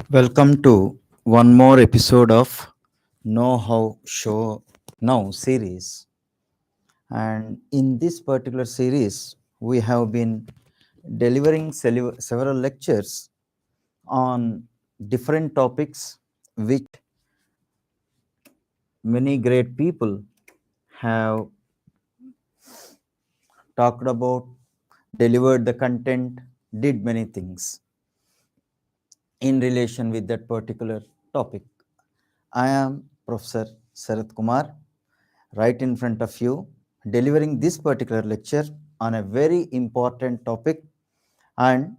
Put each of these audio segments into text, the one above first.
Welcome to one more episode of Know How Show Now series. And in this particular series, we have been delivering several lectures on different topics which many great people have talked about, delivered the content, did many things in relation with that particular topic. I am Professor Sarath Kumar, right in front of you, delivering this particular lecture on a very important topic. And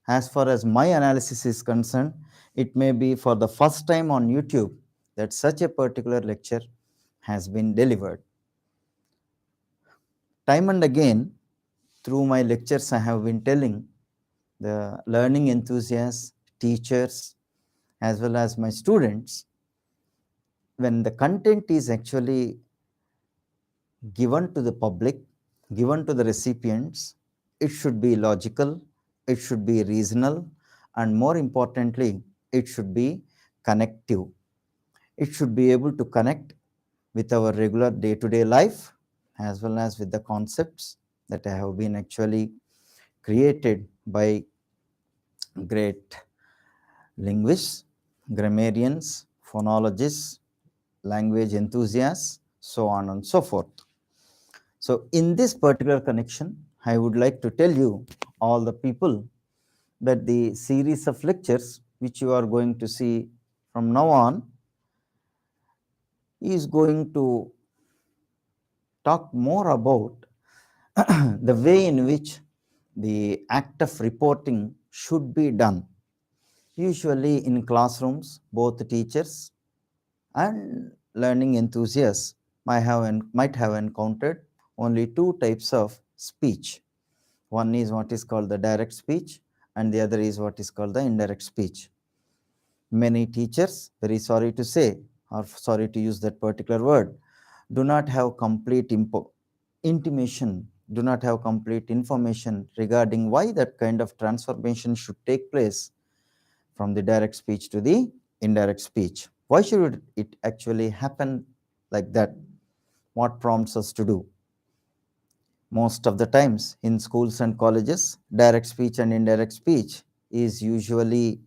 as far as my analysis is concerned, it may be for the first time on YouTube that such a particular lecture has been delivered. Time and again, through my lectures, I have been telling the learning enthusiasts, teachers, as well as my students, when the content is actually given to the public, given to the recipients, it should be logical, it should be reasonable, and more importantly, it should be connective. It should be able to connect with our regular day-to-day life as well as with the concepts that have been actually created by great linguists, grammarians, phonologists, language enthusiasts, so on and so forth. So in this particular connection, I would like to tell you all the people that the series of lectures which you are going to see from now on is going to talk more about the way in which the act of reporting should be done. Usually in classrooms, both teachers and learning enthusiasts might have encountered only two types of speech. One is what is called the direct speech, and the other is what is called the indirect speech. Many teachers, very sorry to say, or sorry to use that particular word, do not have complete intimation, do not have complete information regarding why that kind of transformation should take place from the direct speech to the indirect speech. Why should it actually happen like that? What prompts us to do? Most of the times in schools and colleges, direct speech and indirect speech is usually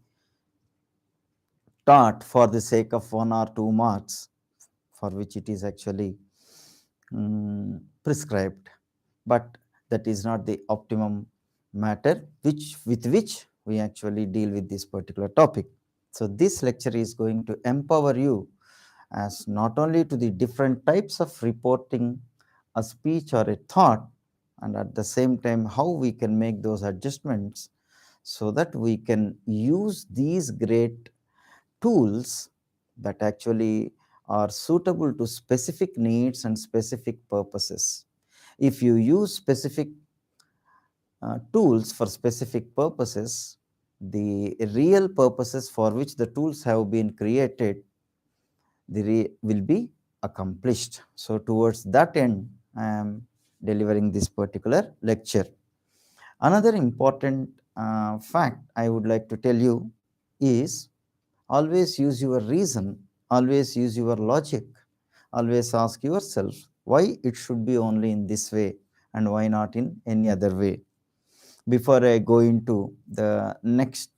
taught for the sake of 1 or 2 marks, for which it is actually prescribed. But that is not the optimum matter with which we actually deal with this particular topic. So this lecture is going to empower you as not only to the different types of reporting a speech or a thought, and at the same time how we can make those adjustments so that we can use these great tools that actually are suitable to specific needs and specific purposes. If you use specific tools for specific purposes, the real purposes for which the tools have been created will be accomplished. So towards that end, I am delivering this particular lecture. Another important fact I would like to tell you is always use your reason, always use your logic, always ask yourself why it should be only in this way and why not in any other way. Before I go into the next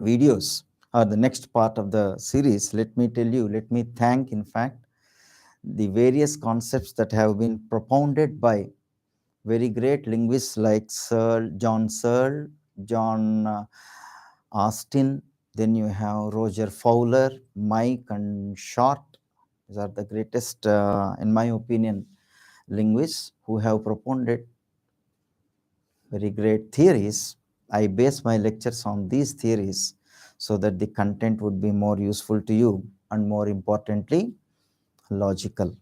videos or the next part of the series, let me tell you, let me thank, in fact, the various concepts that have been propounded by very great linguists like Searle, John Austin, then you have Roger Fowler, Mike, and Short. These are the greatest, in my opinion, linguists who have propounded very great theories. I base my lectures on these theories so that the content would be more useful to you and more importantly, logical.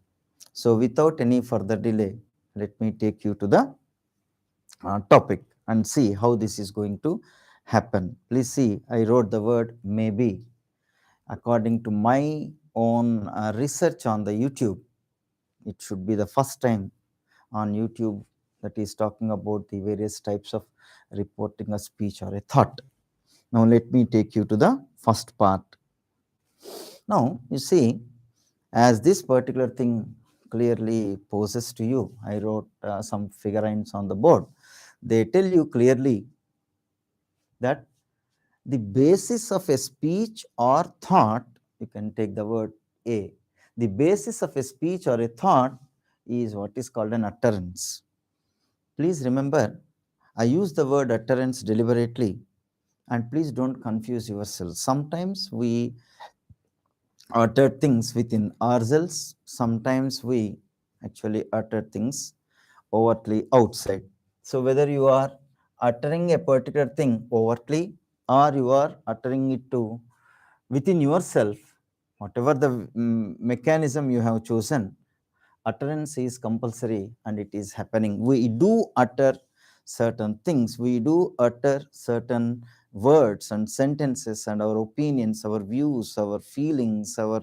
So without any further delay, let me take you to the topic and see how this is going to happen. Please see, I wrote the word maybe. According to my own research on the YouTube, it should be the first time on YouTube that is talking about the various types of reporting a speech or a thought. Now let me take you to the first part. Now you see, as this particular thing clearly poses to you, I wrote some figurines on the board. They tell you clearly that the basis of a speech or thought, you can take the word A, the basis of a speech or a thought is what is called an utterance. Please remember, I use the word utterance deliberately, and please don't confuse yourselves. Sometimes we utter things within ourselves, sometimes we actually utter things overtly outside. So whether you are uttering a particular thing overtly or you are uttering it to within yourself, whatever the mechanism you have chosen, utterance is compulsory and it is happening. We do utter certain things, we do utter certain words and sentences and our opinions, our views, our feelings, our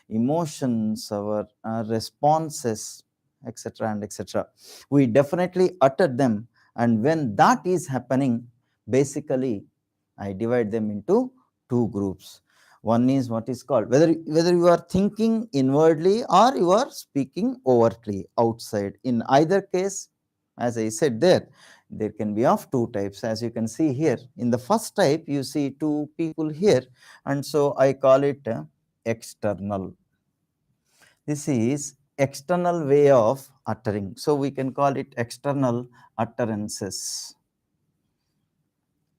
emotions, our responses, etc. and etc. We definitely utter them, and when that is happening, basically I divide them into two groups. One is what is called whether you are thinking inwardly or you are speaking overtly outside. In either case, as I said, there can be of two types. As you can see here, in the first type you see two people here, and so I call it external. This is external way of uttering, so we can call it external utterances.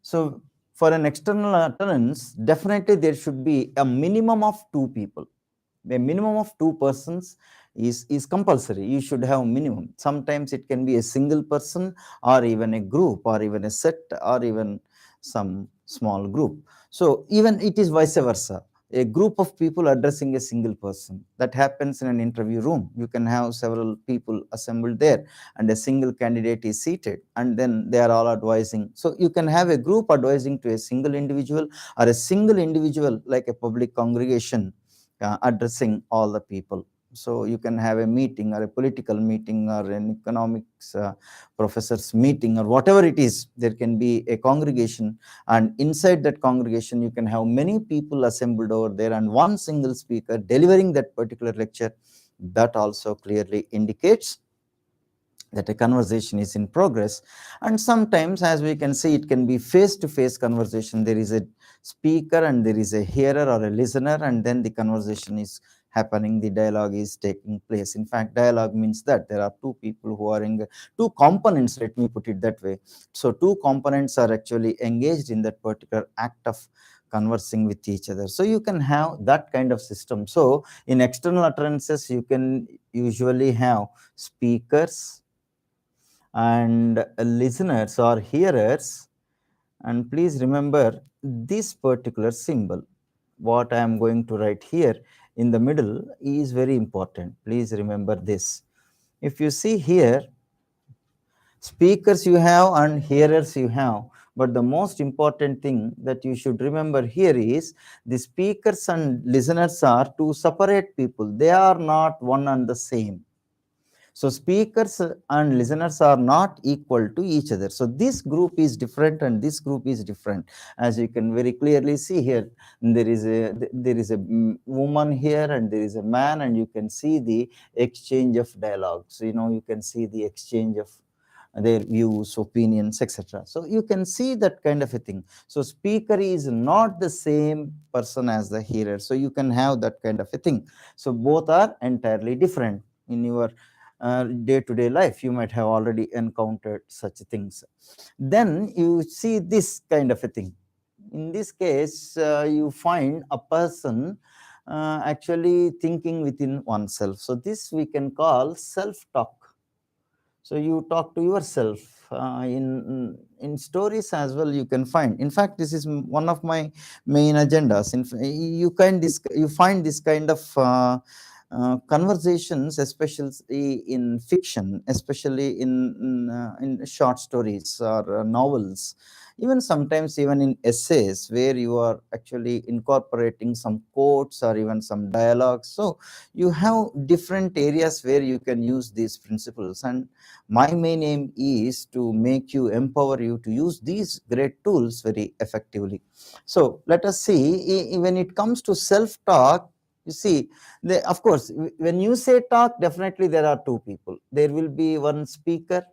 So for an external utterance, definitely there should be a minimum of two people. A minimum of two persons is compulsory. You should have minimum. Sometimes it can be a single person or even a group or even a set or even some small group. So even it is vice versa. A group of people addressing a single person. That happens in an interview room. You can have several people assembled there and a single candidate is seated and then they are all advising. So you can have a group advising to a single individual or a single individual like a public congregation addressing all the people. So you can have a meeting or a political meeting or an economics professors meeting or whatever it is. There can be a congregation, and inside that congregation you can have many people assembled over there and one single speaker delivering that particular lecture. That also clearly indicates that a conversation is in progress. And sometimes, as we can see, it can be face-to-face conversation. There is a speaker and there is a hearer or a listener, and then the conversation is happening, the dialogue is taking place. In fact, dialogue means that there are two people who are in two components, let me put it that way. So two components are actually engaged in that particular act of conversing with each other. So you can have that kind of system. So in external utterances, you can usually have speakers and listeners or hearers. And please remember this particular symbol, what I am going to write here in the middle is very important. Please remember this. If you see here, speakers you have and hearers you have, but the most important thing that you should remember here is the speakers and listeners are two separate people. They are not one and the same. So speakers and listeners are not equal to each other. So this group is different and this group is different. As you can very clearly see here, there is a woman here and there is a man, and you can see the exchange of dialogues. You can see the exchange of their views, opinions, etc. So you can see that kind of a thing. So speaker is not the same person as the hearer. So you can have that kind of a thing. So both are entirely different. In your day-to-day life, you might have already encountered such things. Then you see this kind of a thing. In this case, you find a person actually thinking within oneself. So this we can call self-talk. So you talk to yourself. In stories as well, you can find. In fact, this is one of my main agendas. You find this kind of conversations, especially in fiction, especially in short stories or novels, even sometimes even in essays where you are actually incorporating some quotes or even some dialogues. So you have different areas where you can use these principles, and my main aim is to make you, empower you to use these great tools very effectively. So let us see, when it comes to self talk, you see, of course, when you say talk, definitely there are two people. There will be one speaker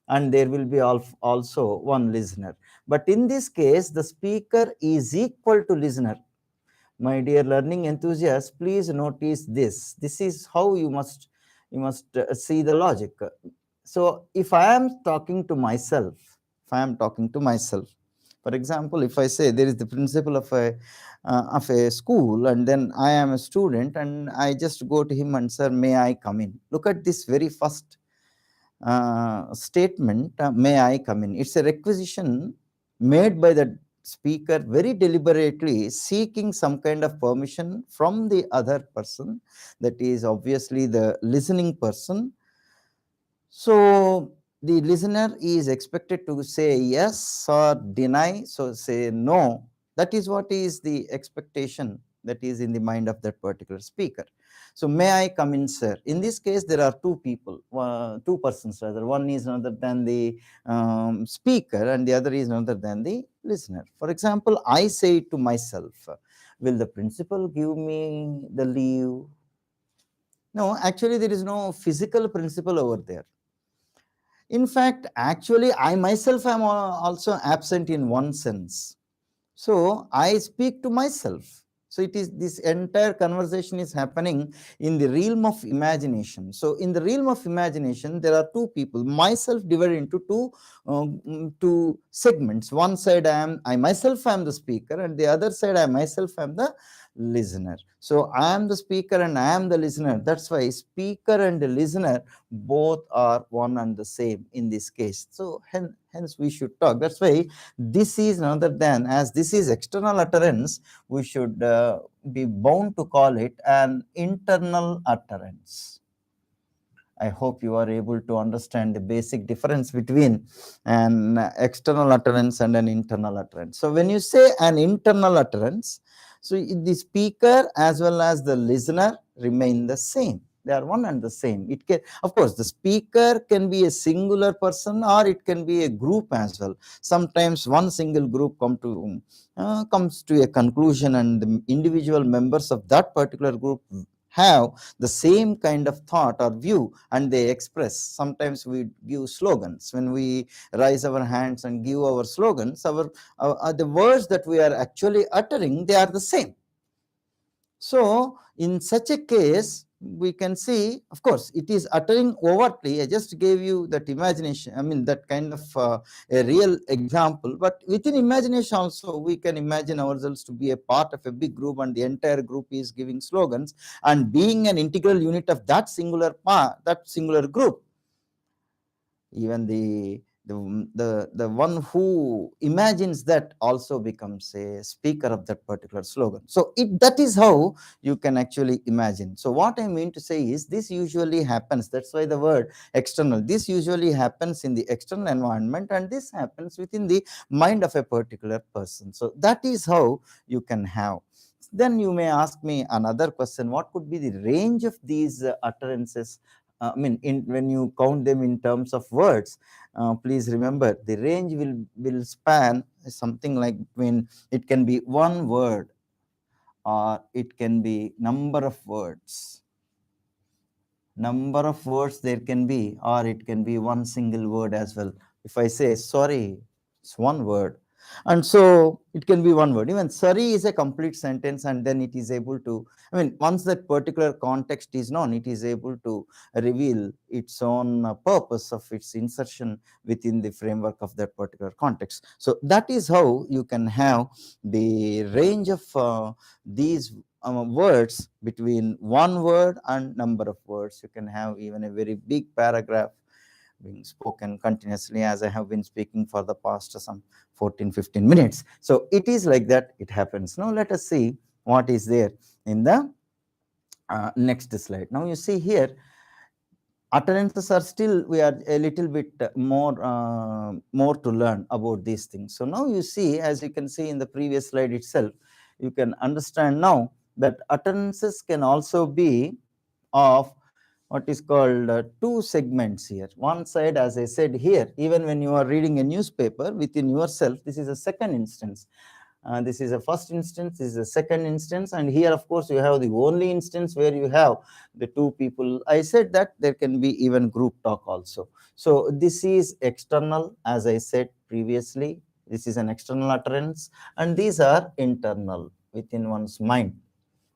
and there will be also one listener. But in this case, the speaker is equal to listener. My dear learning enthusiasts, please notice this. This is how you must see the logic. So if I am talking to myself, for example, if I say there is the principal of a school, and then I am a student, and I just go to him and, sir, may I come in? Look at this very first statement, may I come in? It's a requisition made by the speaker very deliberately, seeking some kind of permission from the other person, that is obviously the listening person. So the listener is expected to say yes or deny, so say no. That is what is the expectation that is in the mind of that particular speaker. So may I come in, sir? In this case, there are two people, two persons rather. One is none other than the speaker, and the other is none other than the listener. For example, I say to myself, will the principal give me the leave? No, actually there is no physical principal over there. In fact, actually, I myself am also absent in one sense. So I speak to myself. So it is, this entire conversation is happening in the realm of imagination. So in the realm of imagination, there are two people, myself divided into two segments. One side I myself am the speaker, and the other side I myself am the listener. So I am the speaker and I am the listener. That's why speaker and the listener both are one and the same in this case. So hence we should talk. That's why this is none other than, as this is external utterance, we should be bound to call it an internal utterance. I hope you are able to understand the basic difference between an external utterance and an internal utterance. So when you say an internal utterance, so the speaker as well as the listener remain the same. They are one and the same. It can, of course, the speaker can be a singular person or it can be a group as well. Sometimes one single group comes to a conclusion, and the individual members of that particular group have the same kind of thought or view, and they express. Sometimes we give slogans. When we raise our hands and give our slogans, the words that we are actually uttering, they are the same. So in such a case, we can see, of course, it is uttering overtly. I just gave you that imagination, I mean that kind of a real example, but within imagination also we can imagine ourselves to be a part of a big group, and the entire group is giving slogans, and being an integral unit of that singular group, even the one who imagines that also becomes a speaker of that particular slogan. So that is how you can actually imagine. So what I mean to say is, this usually happens, that's why the word external, this usually happens in the external environment, and this happens within the mind of a particular person. So that is how you can have. Then you may ask me another question: what could be the range of these utterances? I mean, when you count them in terms of words, please remember the range will span something like, when it can be one word, or it can be number of words. Number of words there can be, or it can be one single word as well. If I say sorry, it's one word, and so it can be one word. Even sorry is a complete sentence, and then it is able to, I mean, once that particular context is known, it is able to reveal its own purpose of its insertion within the framework of that particular context. So that is how you can have the range of these words between one word and number of words. You can have even a very big paragraph being spoken continuously, as I have been speaking for the past some 14-15 minutes. So it is like that, it happens. Now let us see what is there in the Next slide. Now you see here, utterances are still, we are a little bit more to learn about these things. So now you see, as you can see in the previous slide itself, you can understand now that utterances can also be of what is called two segments here. One side, as I said here, even when you are reading a newspaper within yourself, this is a second instance. This is a first instance, this is a second instance, and here of course you have the only instance where you have the two people. I said that there can be even group talk also. So this is external, as I said previously, this is an external utterance, and these are internal within one's mind.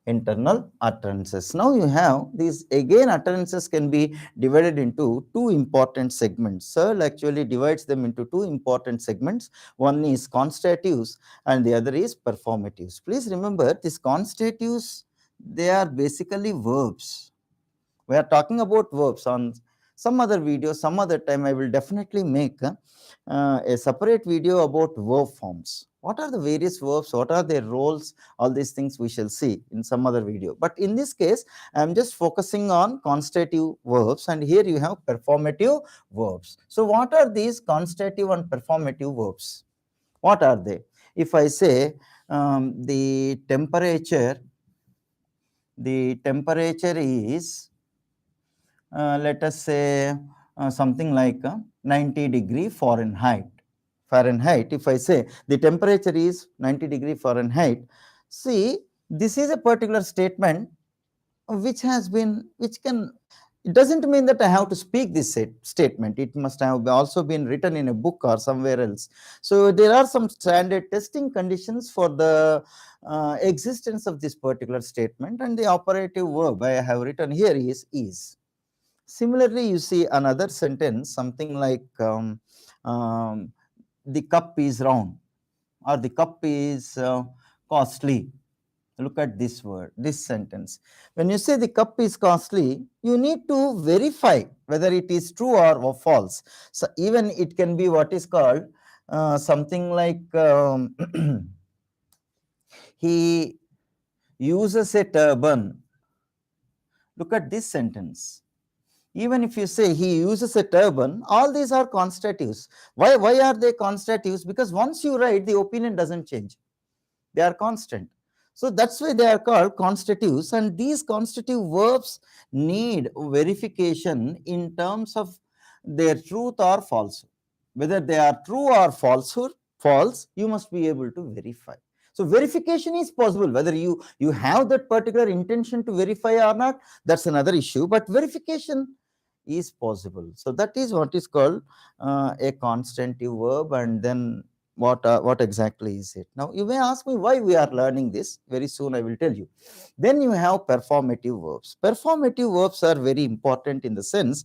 Internal utterances. Now you have these, again utterances can be divided into two important segments. Searle actually divides them into two important segments. One is constitutives and the other is performatives. Please remember, these constitutives, they are basically verbs. We are talking about verbs. On some other video, some other time, I will definitely make a separate video about verb forms. What are the various verbs? What are their roles? All these things we shall see in some other video. But in this case, I am just focusing on constitutive verbs, and here you have performative verbs. So what are these constitutive and performative verbs? What are they? If I say the temperature is let us say something like 90 degree Fahrenheit. If I say the temperature is 90 degree Fahrenheit, see, this is a particular statement which can, it doesn't mean that I have to speak this statement. It must have also been written in a book or somewhere else. So there are some standard testing conditions for the existence of this particular statement, and the operative verb I have written here is. Similarly, you see another sentence, something like the cup is round, or the cup is costly. Look at this word, this sentence. When you say the cup is costly, you need to verify whether it is true or false. So even it can be what is called something like he uses a turban. Look at this sentence. Even if you say he uses a turban, all these are constitutives. Why are they constitutives? Because once you write, the opinion doesn't change. They are constant. So that's why they are called constitutives, and these constitutive verbs need verification in terms of their truth or falsehood. Whether they are true or false, you must be able to verify. So verification is possible. Whether you have that particular intention to verify or not, that's another issue, but verification is possible. So that is what is called a constitutive verb. And then what exactly is it? Now you may ask me why we are learning this. Very soon I will tell you. Then you have performative verbs. Performative verbs are very important in the sense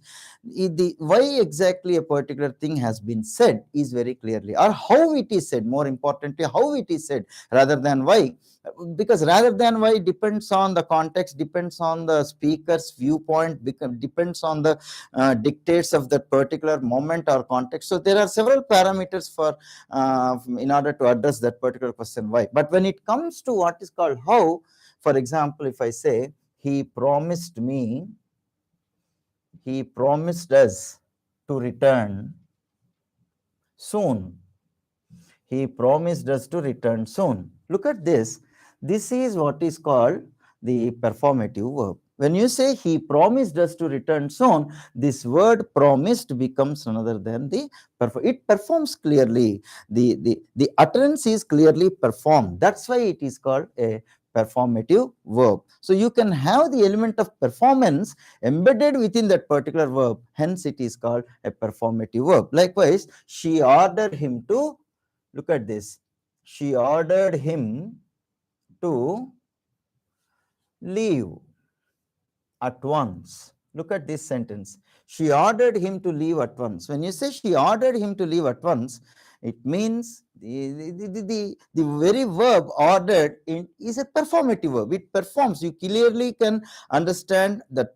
why exactly a particular thing has been said is very clearly, or how it is said, more importantly how it is said rather than why. Because rather than why depends on the context, depends on the speaker's viewpoint, depends on the dictates of that particular moment or context. So there are several parameters for in order to address that particular question why. But when it comes to what is called how, for example, if I say he promised us to return soon. He promised us to return soon. Look at this. This is what is called the performative verb. When you say he promised us to return soon, this word promised becomes none other than it performs clearly. The utterance is clearly performed. That's why it is called a performative verb. So you can have the element of performance embedded within that particular verb. Hence it is called a performative verb. Likewise, she ordered him to, look at this, she ordered him to leave at once. Look at this sentence. She ordered him to leave at once. When you say she ordered him to leave at once, it means the very verb ordered is a performative verb. It performs. You clearly can understand the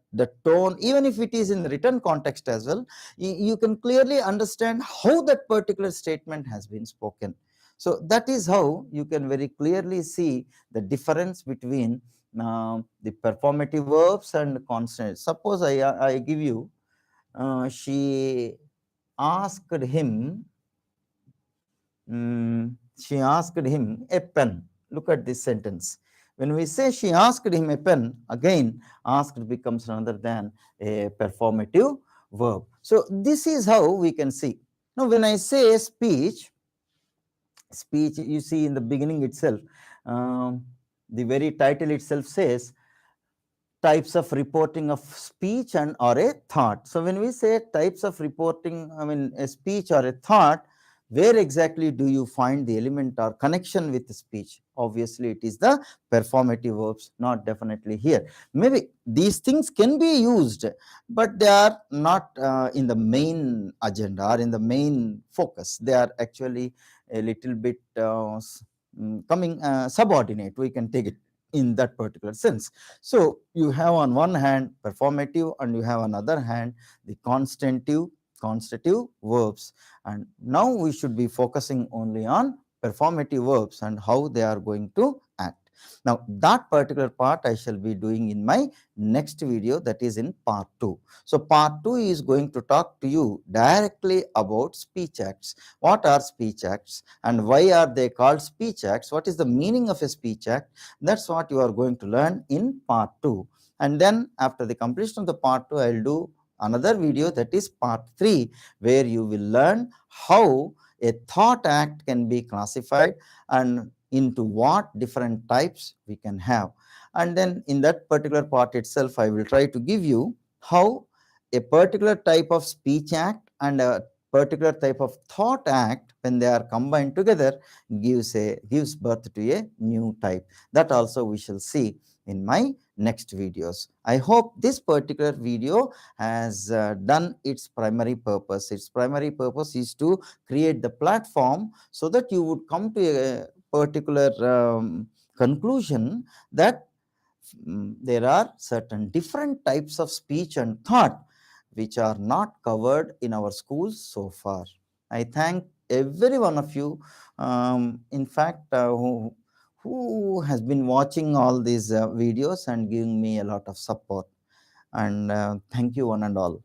tone, even if it is in the written context as well. You can clearly understand how that particular statement has been spoken. So that is how you can very clearly see the difference between the performative verbs and consonants. Suppose I give you, she asked him, she asked him a pen. Look at this sentence. When we say she asked him a pen, again, asked becomes none other than a performative verb. So this is how we can see. Now, when I say speech, you see in the beginning itself, the very title itself says types of reporting of speech and or a thought. So when we say types of reporting, I mean a speech or a thought, where exactly do you find the element or connection with the speech? Obviously, it is the performative verbs, not definitely here. Maybe these things can be used, but they are not in the main agenda or in the main focus. They are actually a little bit coming subordinate. We can take it in that particular sense. So you have on one hand performative, and you have on other hand the constitutive verbs. And now we should be focusing only on performative verbs and how they are going to act. Now that particular part I shall be doing in my next video, that is in part 2. So part 2 is going to talk to you directly about speech acts. What are speech acts and why are they called speech acts? What is the meaning of a speech act? That's what you are going to learn in part 2. And then after the completion of the part 2, I will do another video, that is part 3, where you will learn how a thought act can be classified and into what different types we can have. And then in that particular part itself, I will try to give you how a particular type of speech act and a particular type of thought act, when they are combined together, gives birth to a new type. That also we shall see in my next videos. I hope this particular video has done its primary purpose. Its primary purpose is to create the platform so that you would come to a particular conclusion that there are certain different types of speech and thought which are not covered in our schools so far. I thank every one of you, in fact, who has been watching all these videos and giving me a lot of support. And thank you one and all.